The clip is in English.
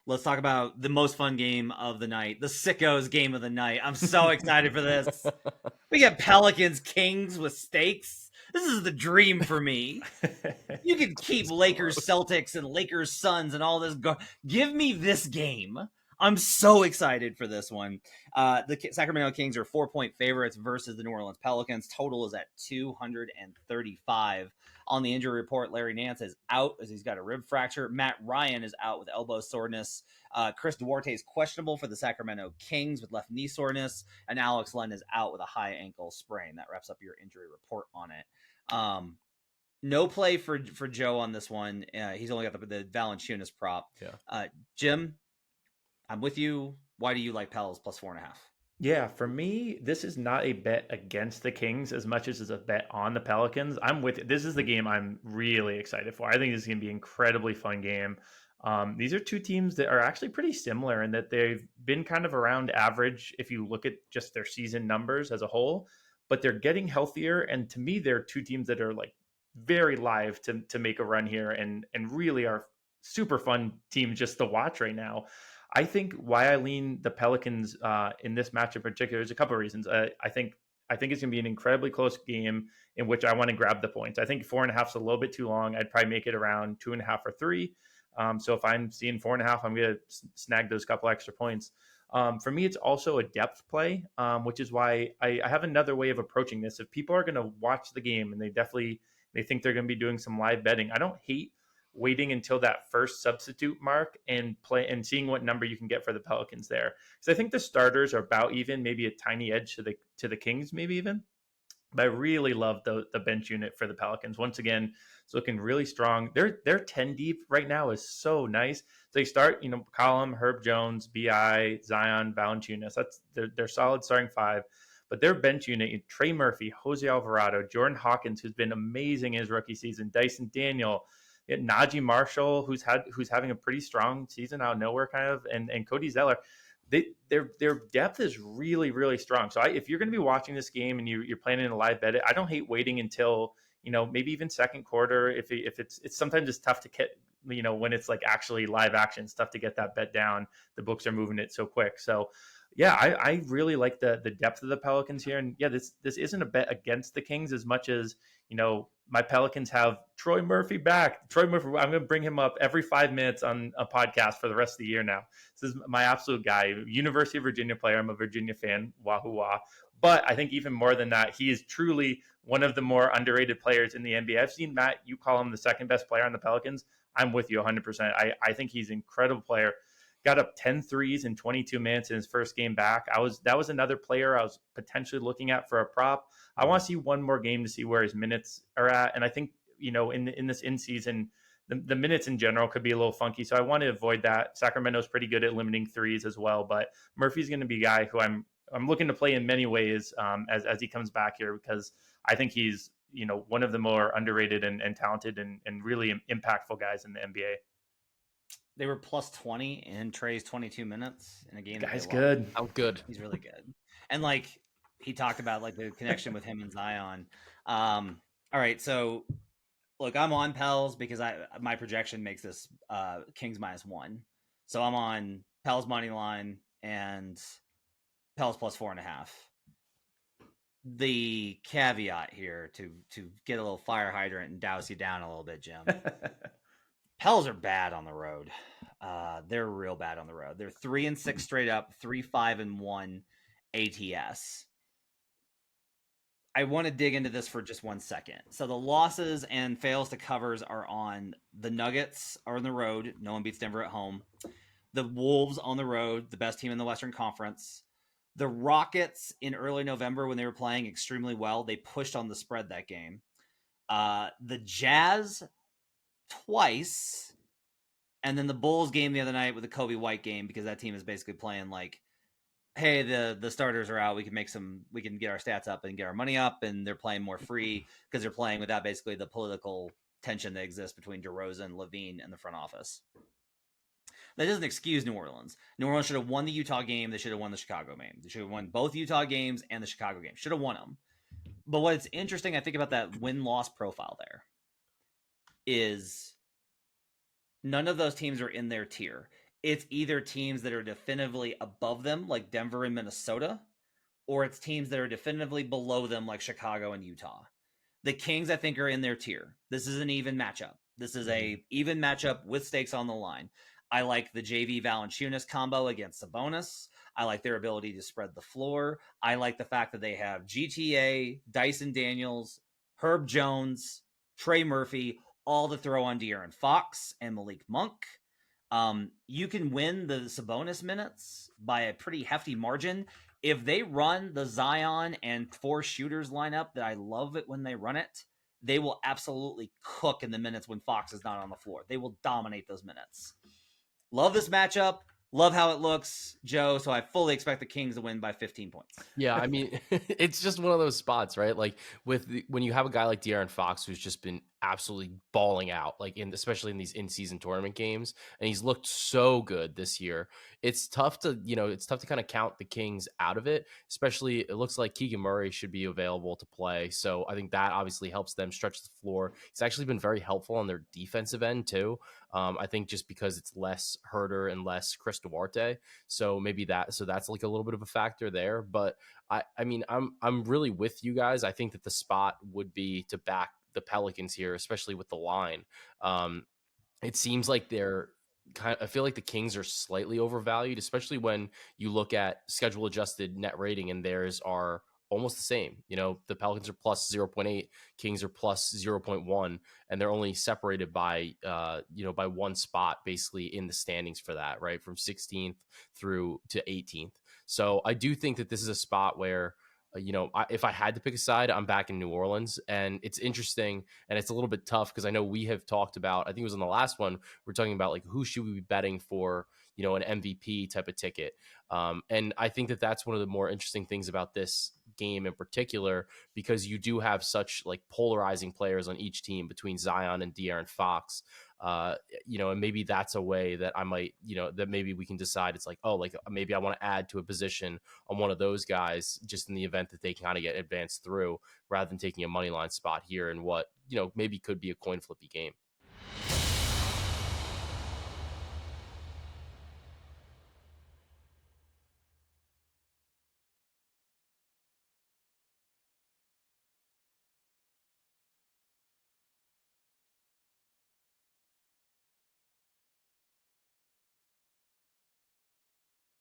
Let's talk about the most fun game of the night, the Sickos game of the night. I'm so excited for this. We get Pelicans Kings with stakes. This is the dream for me. You could keep Lakers Celtics and Lakers Suns and all this. Give me this game. I'm so excited for this one. The Sacramento Kings are 4-point favorites versus the New Orleans Pelicans. Total is at 235. On the injury report, Larry Nance is out as he's got a rib fracture. Matt Ryan is out with elbow soreness. Chris Duarte is questionable for the Sacramento Kings with left knee soreness. And Alex Len is out with a high ankle sprain. That wraps up your injury report on it. No play for Joe on this one. He's only got the Valanciunas prop. Yeah. Jim, I'm with you. Why do you like Pels plus 4.5? Yeah, for me, this is not a bet against the Kings as much as it's a bet on the Pelicans. I'm with you. This is the game I'm really excited for. I think this is going to be an incredibly fun game. These are two teams that are actually pretty similar in that they've been kind of around average if you look at just their season numbers as a whole, but they're getting healthier. And to me, they're two teams that are like very live to make a run here and really are super fun teams just to watch right now. I think why I lean the Pelicans in this match in particular is a couple of reasons. I think it's going to be an incredibly close game in which I want to grab the points. I think 4.5 is a little bit too long. I'd probably make it around 2.5 or 3. So if I'm seeing 4.5, I'm going to snag those couple extra points. For me, it's also a depth play, which is why I have another way of approaching this. If people are going to watch the game and they think they're going to be doing some live betting, I don't hate waiting until that first substitute mark and seeing what number you can get for the Pelicans there. Because I think the starters are about even, maybe a tiny edge to the Kings, maybe even. But I really love the bench unit for the Pelicans. Once again, it's looking really strong. Their 10 deep right now is so nice. So they start, McCollum, Herb Jones, BI, Zion, Valanciunas. That's their solid starting 5. But their bench unit, Trey Murphy, Jose Alvarado, Jordan Hawkins, who's been amazing in his rookie season, Dyson Daniel, Najee Marshall, who's having a pretty strong season out of nowhere, kind of, and Cody Zeller. Their depth is really, really strong. So if you're going to be watching this game and you're planning to live bet it, I don't hate waiting until maybe even second quarter. If it's sometimes it's tough to get, when it's like actually live action, it's tough to get that bet down. The books are moving it so quick. So yeah, I really like the depth of the Pelicans here. And yeah, this isn't a bet against the Kings as much as, my Pelicans have Troy Murphy back. Troy Murphy, I'm going to bring him up every 5 minutes on a podcast for the rest of the year now. This is my absolute guy, University of Virginia player. I'm a Virginia fan, wahoo wah. But I think even more than that, he is truly one of the more underrated players in the NBA. I've seen, Matt, you call him the second best player on the Pelicans. I'm with you 100%. I think he's an incredible player. Got up 10 threes in 22 minutes in his first game back. That was another player I was potentially looking at for a prop. I want to see one more game to see where his minutes are at. And I think, in this in-season, the minutes in general could be a little funky. So I want to avoid that. Sacramento's pretty good at limiting threes as well. But Murphy's going to be a guy who I'm looking to play in many ways as he comes back here, because I think he's, one of the more underrated and talented and really impactful guys in the NBA. They were plus 20 in Trey's 22 minutes in a game. Guy's good. Oh, good. He's really good. And he talked about the connection with him and Zion. All right. So look, I'm on Pels because my projection makes this Kings -1. So I'm on Pels money line and Pels plus 4.5. The caveat here to get a little fire hydrant and douse you down a little bit, Jim. Pels are bad on the road. They're real bad on the road. They're 3-6 straight up, 3-5-1 ATS. I want to dig into this for just 1 second. So the losses and fails to covers are on the Nuggets are on the road. No one beats Denver at home. The Wolves on the road, the best team in the Western Conference. The Rockets in early November, when they were playing extremely well, they pushed on the spread that game. The Jazz twice, and then the Bulls game the other night with the Kobe White game, because that team is basically playing like, hey, the starters are out, we can get our stats up and get our money up, and they're playing more free because they're playing without basically the political tension that exists between DeRozan, Levine, and the front office. That doesn't excuse New Orleans. New Orleans should have won the Utah game. They should have won the Chicago game. They should have won both Utah games and the Chicago game. Should have won them. But what's interesting, I think, about that win-loss profile there is none of those teams are in their tier. it's either teams that are definitively above them, like Denver and Minnesota, or it's teams that are definitively below them, like Chicago and Utah. The Kings, I think, are in their tier. This is an even matchup. This is a even matchup with stakes on the line. I like the JV Valanciunas combo against Sabonis. I like their ability to spread the floor. I like the fact that they have GTA, Dyson Daniels, Herb Jones, Trey Murphy, all to throw on De'Aaron Fox and Malik Monk. You can win the Sabonis minutes by a pretty hefty margin if they run the Zion and 4 shooters lineup that I love it when they run it. They will absolutely cook in the minutes when Fox is not on the floor. They will dominate those minutes. Love this matchup. Love how it looks, Joe. So I fully expect the Kings to win by 15 points. Yeah, I mean, it's just one of those spots, right? Like when you have a guy like De'Aaron Fox who's just been absolutely balling out, like especially in these in-season tournament games, and he's looked so good this year. It's tough to kind of count the Kings out of it. Especially, it looks like Keegan Murray should be available to play, so I think that obviously helps them stretch the floor. He's actually been very helpful on their defensive end too. I think just because it's less Herder and less Chris Duarte, so that's like a little bit of a factor there. But I mean, I'm really with you guys. I think that the spot would be to back the Pelicans here, especially with the line. It seems like I feel like the Kings are slightly overvalued, especially when you look at schedule adjusted net rating, and theirs are almost the same. You know, the Pelicans are plus 0.8, Kings are plus 0.1, and they're only separated by by one spot basically in the standings for that, right? From 16th through to 18th. So I do think that this is a spot where if I had to pick a side, I'm back in New Orleans. And it's interesting, and it's a little bit tough because I know we have talked about, I think it was on the last one, we're talking about like who should we be betting for, an MVP type of ticket. And I think that that's one of the more interesting things about this game in particular, because you do have such like polarizing players on each team between Zion and De'Aaron Fox. And maybe that's a way that I might, that maybe we can decide it's like, oh, like maybe I want to add to a position on one of those guys just in the event that they can kind of get advanced through, rather than taking a money line spot here in what, maybe could be a coin flippy game.